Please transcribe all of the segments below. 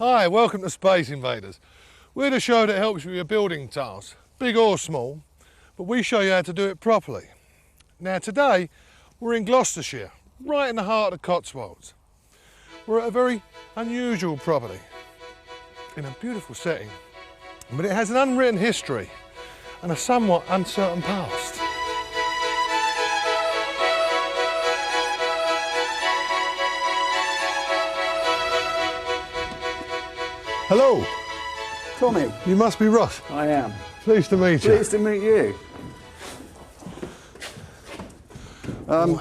Hi, welcome to Space Invaders. We're the show that helps you with your building tasks, big or small, but we show you how to do it properly. Now today, we're in Gloucestershire, right in the heart of the Cotswolds. We're at a very unusual property, in a beautiful setting, but it has an unwritten history and a somewhat uncertain past. Hello. Tommy. You must be Ross. I am. Pleased to meet you. Pleased to meet you. Wow.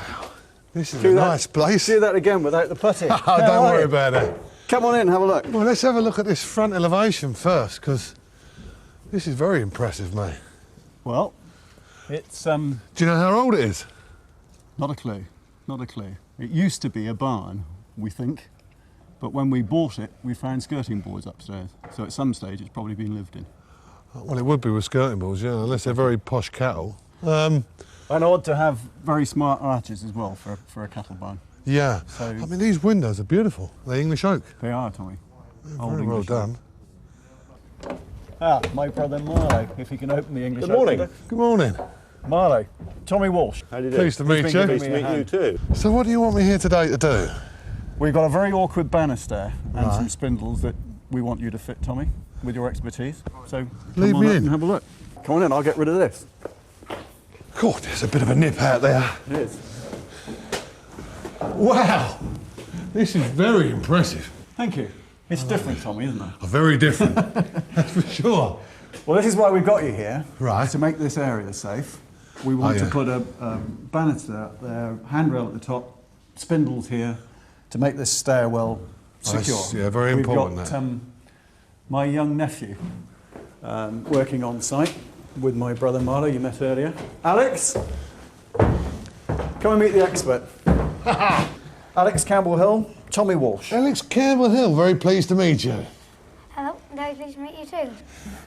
This is a nice place. Do that again without the putty. Oh, don't worry about it. Come on in, have a look. Well, let's have a look at this front elevation first, because this is very impressive, mate. Well, it's Do you know how old it is? not a clue. Not a clue. It used to be a barn, we think, but when we bought it, we found skirting boards upstairs. So at some stage, it's probably been lived in. Well, it would be with skirting boards, yeah, unless they're very posh cattle. And odd to have very smart arches as well for a cattle barn. Yeah. So, I mean, these windows are beautiful. They're English oak. they are, Tommy. Very well done. My brother Marlow, if he can open the English Good morning. oak. Good morning. Marlow, Tommy Walsh. How do you do? Pleased to meet you. Pleased to meet you too. So what do you want me here today to do? We've got a very awkward banister and some spindles that we want you to fit, Tommy, with your expertise. So Leave come me on up in. and have a look. Come on in, I'll get rid of this. God, there's a bit of a nip out there. It is. Wow. This is very impressive. Thank you. It's different, Tommy, isn't it? Very different. That's for sure. Well, this is why we've got you here. Right. To make this area safe. We want to put a banister up there, handrail at the top, spindles here, to make this stairwell secure. Yeah, very important. We've got my young nephew working on site with my brother Marlow, you met earlier. Alex, come and meet the expert. Alex Campbell-Hill, Tommy Walsh. Alex Campbell-Hill, very pleased to meet you. Hello, very pleased to meet you too.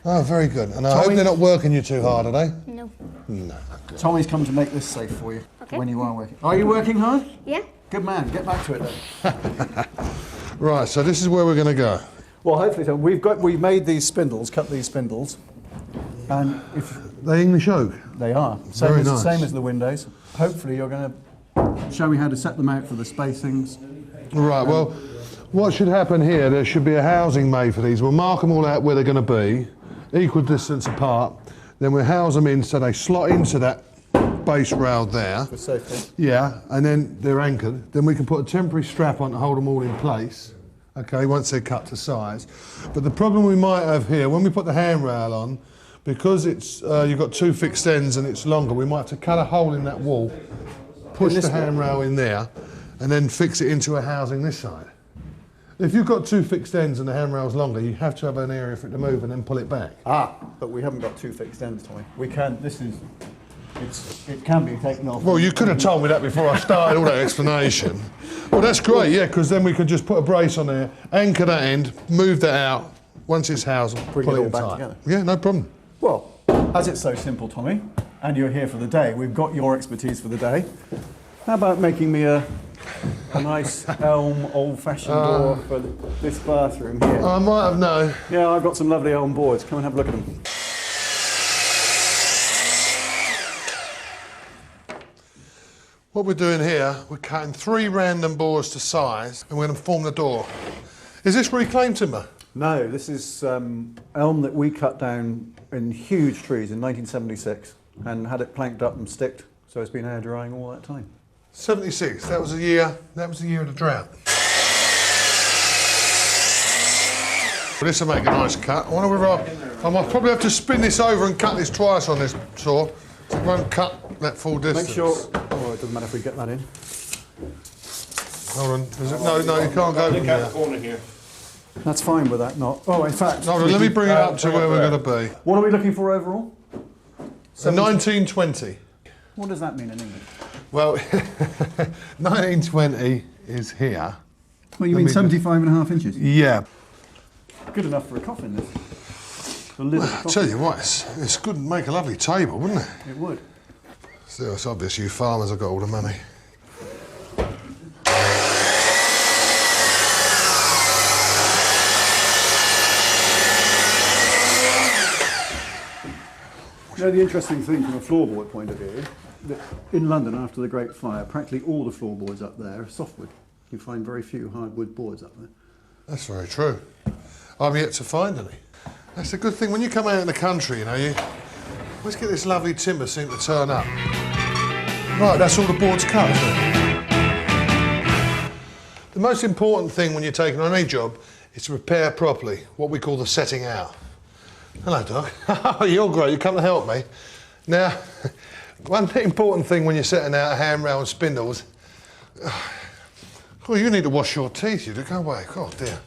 Oh, very good. And I hope they're not working you too hard, are they? No. No. Tommy's come to make this safe for you Okay. when you are working. Are you working hard? Yeah? Good man, get back to it then. Right, so this is where we're going to go. Well, hopefully so. We've made these spindles, cut these spindles, and if They English oak. they are Very nice. same as the windows, hopefully you're going to show me how to set them out for the spacings. Right, well, what should happen here, there should be a housing made for these. We'll mark them all out where they're going to be, equal distance apart. Then we'll house them in so they slot into that base rail there. For safety. Yeah, and then they're anchored. Then we can put a temporary strap on to hold them all in place. Okay, once they're cut to size. But the problem we might have here, when we put the handrail on, because it's you've got two fixed ends and it's longer, we might have to cut a hole in that wall, push the handrail in there, and then fix it into a housing this side. If you've got two fixed ends and the handrail's longer, you have to have an area for it to move and then pull it back. But we haven't got two fixed ends, Tommy. We can, it can be taken off. Well, you could have told me that before I started all that explanation. Well, that's great, yeah, because then we can just put a brace on there, anchor that end, move that out. Once it's housed, Bring pull it all in back tight. together. Yeah, no problem. Well, as it's so simple, Tommy, and you're here for the day, we've got your expertise for the day. How about making me a nice elm, old-fashioned door for this bathroom here? I might have known. Yeah, I've got some lovely elm boards. Come and have a look at them. What we're doing here, we're cutting 3 random boards to size and we're going to form the door. Is this reclaimed timber? No, this is elm that we cut down in huge trees in 1976 and had it planked up and sticked, so it's been air drying all that time. 76, that was the year of the drought. Well, this will make a nice cut. I wonder whether I might probably have to spin this over and cut this twice on this saw. So it won't cut that full distance. Make sure, oh, it doesn't matter if we get that in. Hold on, is it? No, you can't go from there. Corner here. That's fine with that knot. Oh, in fact... Hold on, let me bring it up to where we're going to be. What are we looking for overall? So 1920. What does that mean in English? Well, 1920 is here. Well, you mean 75.5 inches? Yeah. Good enough for a coffin, this. The lid of a I coffin. tell you what, it's good to make a lovely table, wouldn't it? It would. Still, it's obvious you farmers have got all the money. You know, the interesting thing from a floorboard point of view, that in London after the Great Fire, practically all the floorboards up there are softwood. You find very few hardwood boards up there. That's very true. I've yet to find any. That's a good thing. When you come out in the country, you know, you always get this lovely timber seem to turn up. Right, that's all the boards cut, isn't it? The most important thing when you're taking on any job is to prepare properly, what we call the setting out. Hello, Doc. You're great, you come to help me. Now, one important thing when you're setting out a handrail and spindles, oh, you need to wash your teeth, you do. Go away. Oh, dear.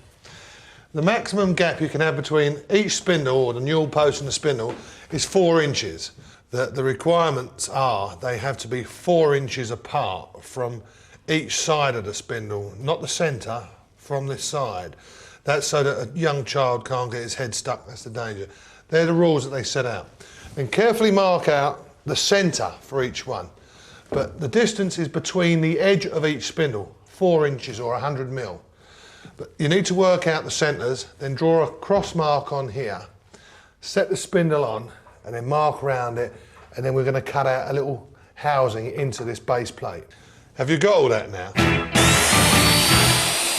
The maximum gap you can have between each spindle, or the newel post and the spindle, is 4 inches. The requirements are they have to be 4 inches apart from each side of the spindle, not the centre, from this side. That's so that a young child can't get his head stuck, that's the danger. They're the rules that they set out. Then carefully mark out the centre for each one. But the distance is between the edge of each spindle, 4 inches or 100 mil. But you need to work out the centres, then draw a cross mark on here, set the spindle on, and then mark around it, and then we're going to cut out a little housing into this base plate. Have you got all that now?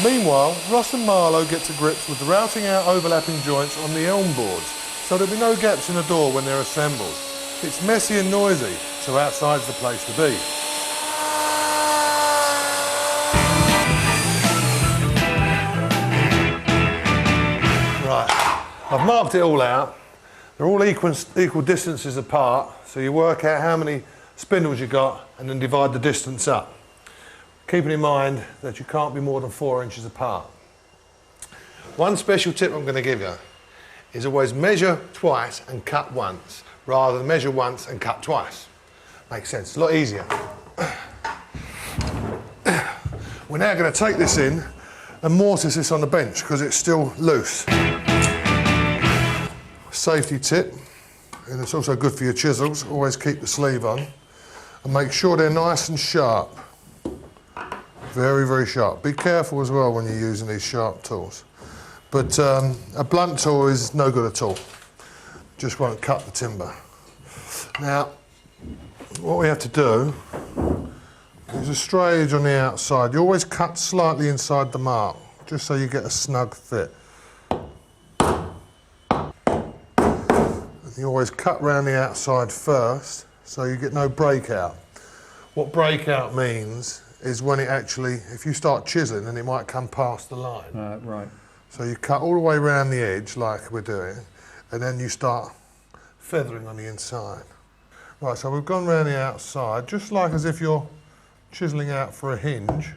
Meanwhile, Ross and Marlowe get to grips with the routing out overlapping joints on the elm boards, so there'll be no gaps in the door when they're assembled. It's messy and noisy, so outside's the place to be. Right, I've marked it all out. They're all equal distances apart, so you work out how many spindles you got and then divide the distance up. Keeping in mind that you can't be more than 4 inches apart. One special tip I'm going to give you is always measure twice and cut once, rather than measure once and cut twice. Makes sense, a lot easier. We're now going to take this in and mortise this on the bench because it's still loose. Safety tip, and it's also good for your chisels, always keep the sleeve on and make sure they're nice and sharp. Very, very sharp. Be careful as well when you're using these sharp tools. But a blunt tool is no good at all. Just won't cut the timber. Now, what we have to do is a straight edge on the outside. You always cut slightly inside the mark, just so you get a snug fit. You always cut round the outside first, so you get no breakout. What breakout means is when it actually, if you start chiseling, then it might come past the line. Right. So you cut all the way around the edge, like we're doing, and then you start feathering on the inside. Right, so we've gone round the outside, just like as if you're chiseling out for a hinge.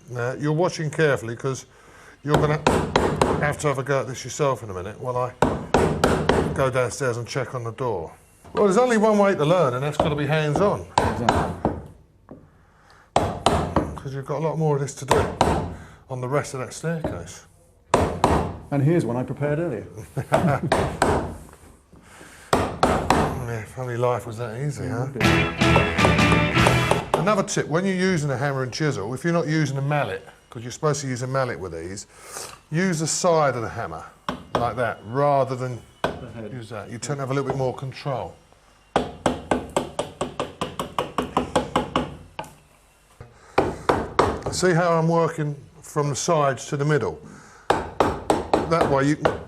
Now, you're watching carefully, because you're going to have to have a go at this yourself in a minute while I go downstairs and check on the door. Well, there's only one way to learn, and that's got to be hands-on. Exactly. Because you've got a lot more of this to do on the rest of that staircase. And here's one I prepared earlier. Yeah, if only life was that easy, huh? Another tip, when you're using a hammer and chisel, if you're not using a mallet, because you're supposed to use a mallet with these, use the side of the hammer, like that, rather than use that. You tend to have a little bit more control. See how I'm working from the sides to the middle? That way you can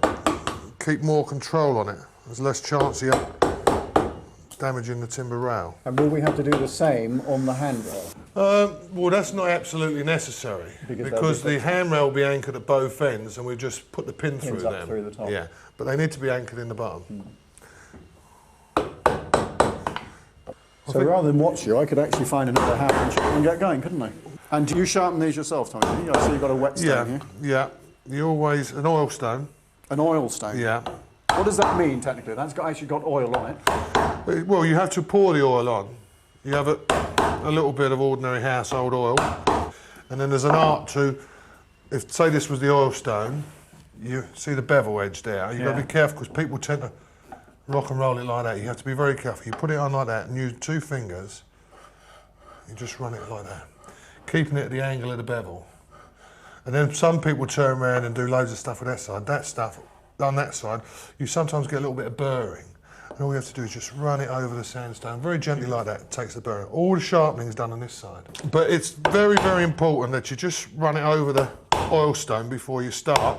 keep more control on it. There's less chance of you damaging the timber rail. And will we have to do the same on the handrail? Well, that's not absolutely necessary because the handrail will be anchored at both ends, and we just put the pin through them. Through the top. Yeah, but they need to be anchored in the bottom. So rather than watch you, I could actually find another hammer and get going, couldn't I? And do you sharpen these yourself, Tommy? I see you've got a whetstone here. Yeah. You always an oil stone. An oil stone. Yeah. What does that mean technically? That's actually got oil on it. Well, you have to pour the oil on. You have a little bit of ordinary household oil, and then there's an art to, if say this was the oil stone, you see the bevel edge there. You've got to be careful because people tend to rock and roll it like that. You have to be very careful. You put it on like that and use 2 fingers. You just run it like that, keeping it at the angle of the bevel. And then some people turn around and do loads of stuff with that side. That done that side, you sometimes get a little bit of burring. And all you have to do is just run it over the sandstone, very gently like that, it takes the burring. All the sharpening is done on this side. But it's very, very important that you just run it over the oil stone before you start,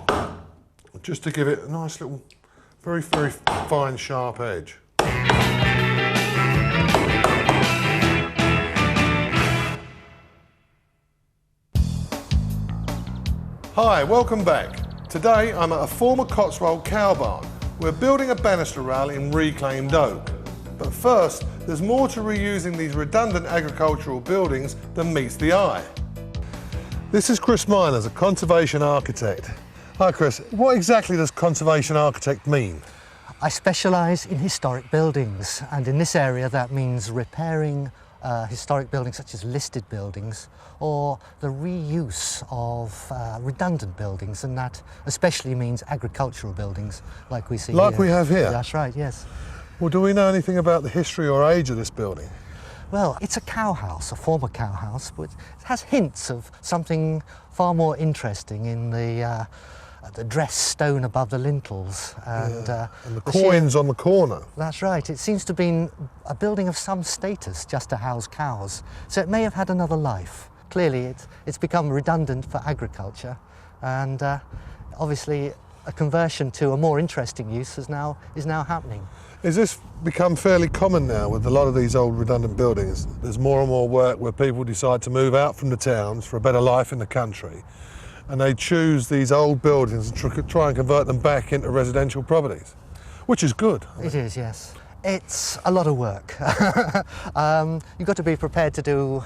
just to give it a nice little, very, very fine, sharp edge. Hi, welcome back. Today I'm at a former Cotswold cow barn. We're building a banister rail in reclaimed oak. But first, there's more to reusing these redundant agricultural buildings than meets the eye. This is Chris Miners, a conservation architect. Hi Chris, what exactly does conservation architect mean? I specialise in historic buildings, and in this area that means repairing historic buildings such as listed buildings, or the reuse of redundant buildings, and that especially means agricultural buildings like we see here. Like we have here? That's right, yes. Well, do we know anything about the history or age of this building? Well, it's a cow house, a former cow house, but it has hints of something far more interesting in the dressed stone above the lintels and the coins on the corner. That's right. It seems to have been a building of some status just to house cows, so it may have had another life. Clearly it's become redundant for agriculture, and obviously a conversion to a more interesting use is now happening. Is this become fairly common now with a lot of these old redundant buildings? There's more and more work where people decide to move out from the towns for a better life in the country, and they choose these old buildings and try and convert them back into residential properties, which is good. It is, yes. It's a lot of work. You've got to be prepared to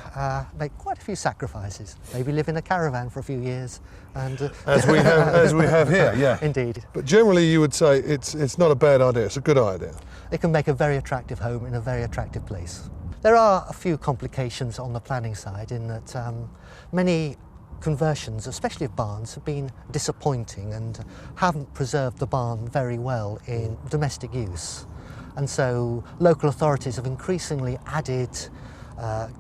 make quite a few sacrifices. Maybe live in a caravan for a few years, and as we have here, yeah. Indeed. But generally, you would say it's not a bad idea. It's a good idea. It can make a very attractive home in a very attractive place. There are a few complications on the planning side in that many conversions, especially of barns, have been disappointing and haven't preserved the barn very well in domestic use. And so local authorities have increasingly added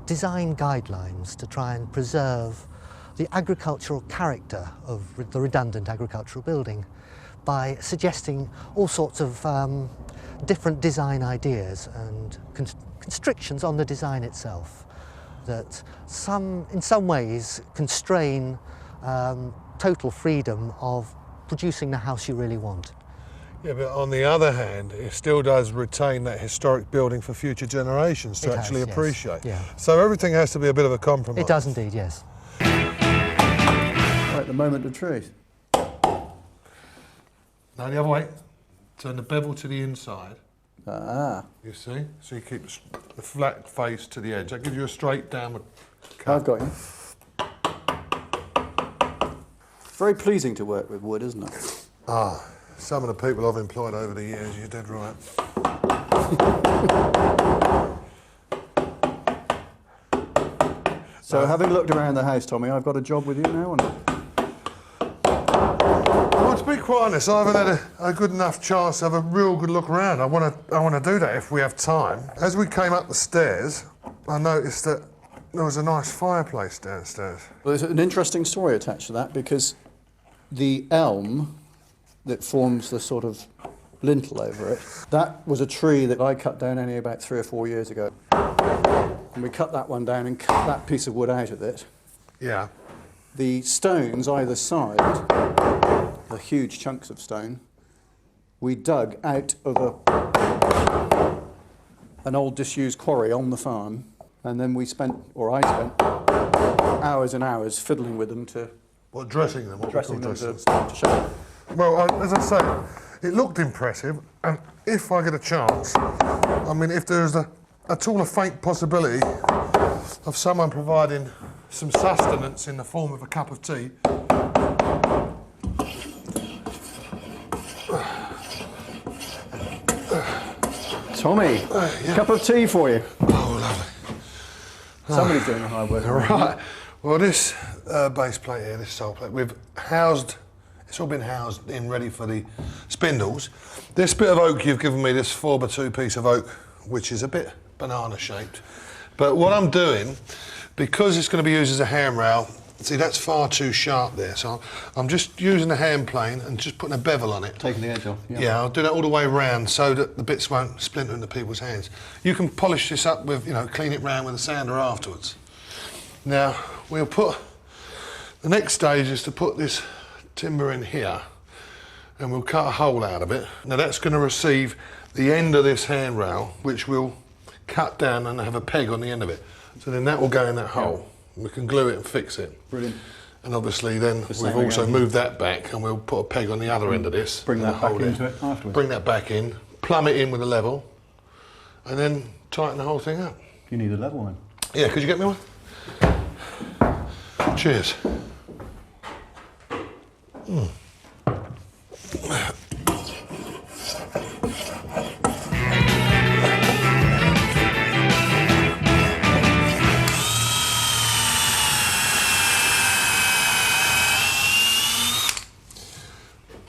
design guidelines to try and preserve the agricultural character of the redundant agricultural building by suggesting all sorts of different design ideas and constrictions on the design itself that in some ways constrain total freedom of producing the house you really want. Yeah, but on the other hand, it still does retain that historic building for future generations to actually appreciate. Yeah. So everything has to be a bit of a compromise. It does indeed, yes. Right, the moment of truth. No, the other way. Turn the bevel to the inside. Ah. You see? So you keep the flat face to the edge. That gives you a straight downward cut. I've got you. Very pleasing to work with wood, isn't it? Ah, some of the people I've employed over the years, you're dead right. So having looked around the house, Tommy, I've got a job with you now, or not? Well, to be quite honest, I haven't had a good enough chance to have a real good look around. I want to do that if we have time. As we came up the stairs, I noticed that there was a nice fireplace downstairs. Well, there's an interesting story attached to that, because the elm that forms the sort of lintel over it, that was a tree that I cut down only about 3 or 4 years ago. And we cut that one down and cut that piece of wood out of it. Yeah. The stones either side, the huge chunks of stone, we dug out of an old disused quarry on the farm, and then I spent hours and hours fiddling with them to... What, dressing them? What dressing them dressing to show. Well, as I say, it looked impressive, and if I get a chance, I mean, if there's at all a faint possibility of someone providing some sustenance in the form of a cup of tea. Tommy, Yeah. cup of tea for you. Oh, lovely. Somebody's doing the hard work. Right. Well, this base plate here, this sole plate, it's all been housed in ready for the spindles. This bit of oak you've given me, this 4x2 piece of oak, which is a bit banana shaped. But what I'm doing, because it's going to be used as a handrail, See, that's far too sharp there, so I'm just using the hand plane and just putting a bevel on it. Taking the edge off. Yeah, I'll do that all the way around so that the bits won't splinter into people's hands. You can polish this up with, you know, clean it round with a sander afterwards. Now, we'll put, the next stage is to put this timber in here and we'll cut a hole out of it. Now that's going to receive the end of this handrail, which we'll cut down and have a peg on the end of it. So then that will go in that hole. We can glue it and fix it. Brilliant. And obviously then we've also moved that back and we'll put a peg on the other end of this. Bring that back into it afterwards. Bring that back in, plumb it in with a level, and then tighten the whole thing up. You need a level then. Yeah, could you get me one? Cheers.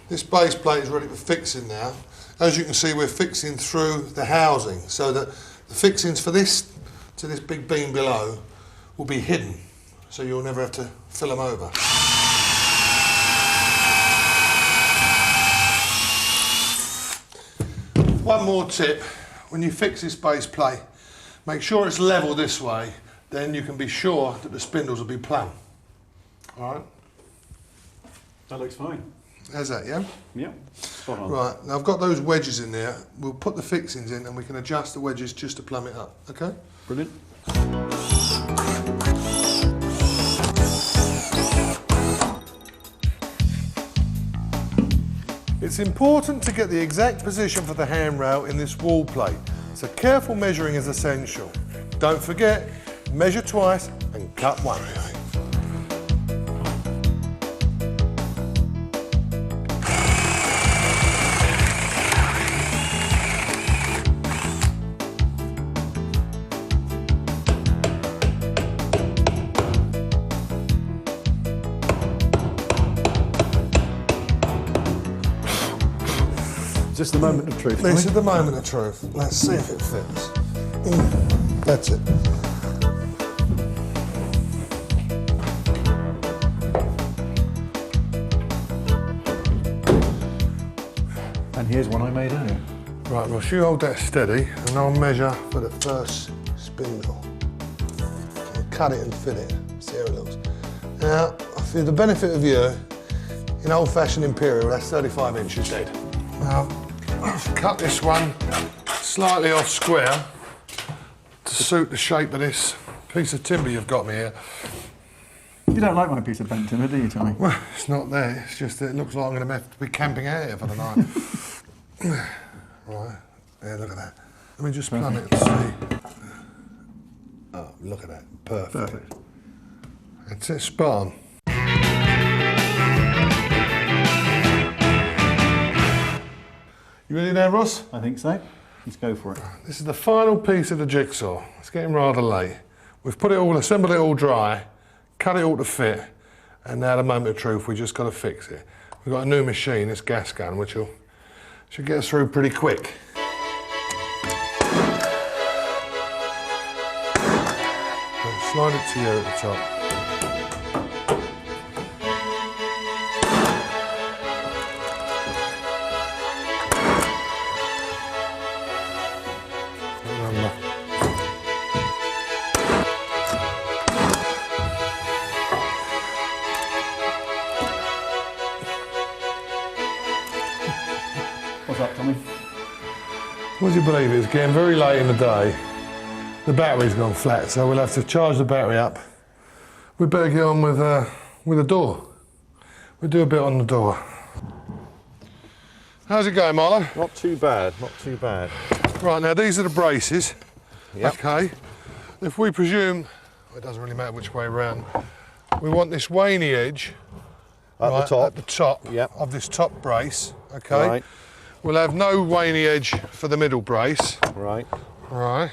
This base plate is ready for fixing now. As you can see, we're fixing through the housing so that the fixings for this to this big beam below will be hidden, so you'll never have to fill them over. One more tip, when you fix this base plate, make sure it's level this way, then you can be sure that the spindles will be plumb. All right? That looks fine. How's that, yeah? Yeah, spot on. Right, now I've got those wedges in there. We'll put the fixings in and we can adjust the wedges just to plumb it up, okay? Brilliant. It's important to get the exact position for the handrail in this wall plate, so careful measuring is essential. Don't forget, measure twice and cut once. Just the moment of truth. This is the moment of truth. Let's see if it fits. That's it. And here's one I made earlier. Right, well, you hold that steady and I'll measure for the first spindle. I'll cut it and fit it. See how it looks. Now, for the benefit of you, in old-fashioned imperial, that's 35 inches dead. Now, I've cut this one slightly off square to suit the shape of this piece of timber you've got me here. You don't like my piece of bent timber, do you, Tommy? Well, it's not there, it's just that it looks like I'm going to have to be camping out here for the night. Right, yeah, look at that. Let me just plumb it and see. Oh, look at that, perfect. That's it, spot on. You ready now, Ross? I think so. Let's go for it. This is the final piece of the jigsaw. It's getting rather late. We've put it all, assembled it all dry, cut it all to fit, and now the moment of truth, we just got to fix it. We've got a new machine, this gas gun, which should get us through pretty quick. I'll slide it to you at the top. What's up, Tommy? Would you believe it? It's getting very late in the day. The battery's gone flat, so we'll have to charge the battery up. We better get on with the door. We'll do a bit on the door. How's it going, Marlo? Not too bad, not too bad. Right, now these are the braces. Yep. Okay. If we presume, well, it doesn't really matter which way around, we want this waney edge At the top. Yep. of this top brace. Okay. Right. We'll have no waney edge for the middle brace. Right. Right.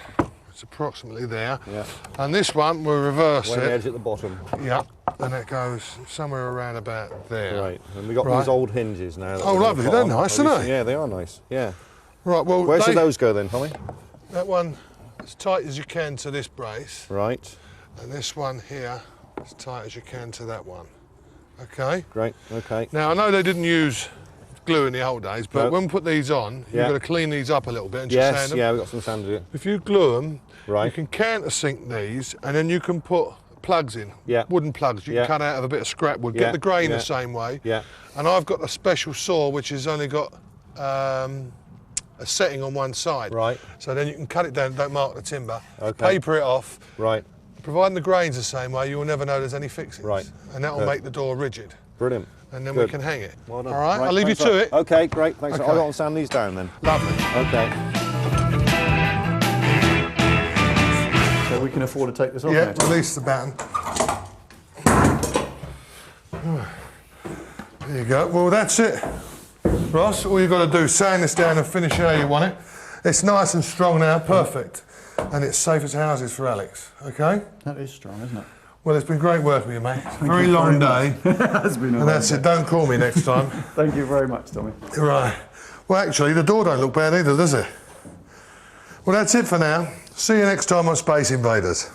It's approximately there. Yeah. And this one, we'll reverse When it. the edge at the bottom. Yeah. And it goes somewhere around about there. Right. And we got Right. these old hinges now. that Oh, we're gonna lovely. put They're on. nice, At aren't least- they? Yeah, they are nice. Yeah. Right, well, Where should those go then, Tommy? that one as tight as you can to this brace, Right. and this one here as tight as you can to that one. Okay. Great. Okay. Now I know they didn't use glue in the old days, but No. when we put these on, you've Yeah. got to clean these up a little bit and just Yes. sand them. Yeah, we've got some sand to do. If you glue them, Right. you can countersink these, and then you can put plugs in. Yeah. Wooden plugs. You Yeah. can cut out of a bit of scrap wood. Yeah. Get the grain Yeah. the same way. Yeah. And I've got a special saw which has only got a setting on one side. Right. So then you can cut it down, don't mark the timber, Okay. paper it off. Right. Providing the grain's the same way, you will never know there's any fixings. Right. And that will Good. make the door rigid. Brilliant. And then we Good. can hang it. Well done. All right, Right, I'll leave you thanks to a it. lot. Okay, great. Thanks. Okay. I'll go and sand these down then. Lovely. Okay. So we can afford to take this off Yeah, now. release the batten. There you go. Well, that's it, Ross. All you've got to do is sand this down and finish how you want it. It's nice and strong now, perfect. And it's safe as houses for Alex, okay? That is strong, isn't it? Well, it's been great working with you, mate. Very long day. That's been a And that's it. Don't call me next time. Thank you very much, Tommy. Right. Well, actually, the door don't look bad either, does it? Well, that's it for now. See you next time on Space Invaders.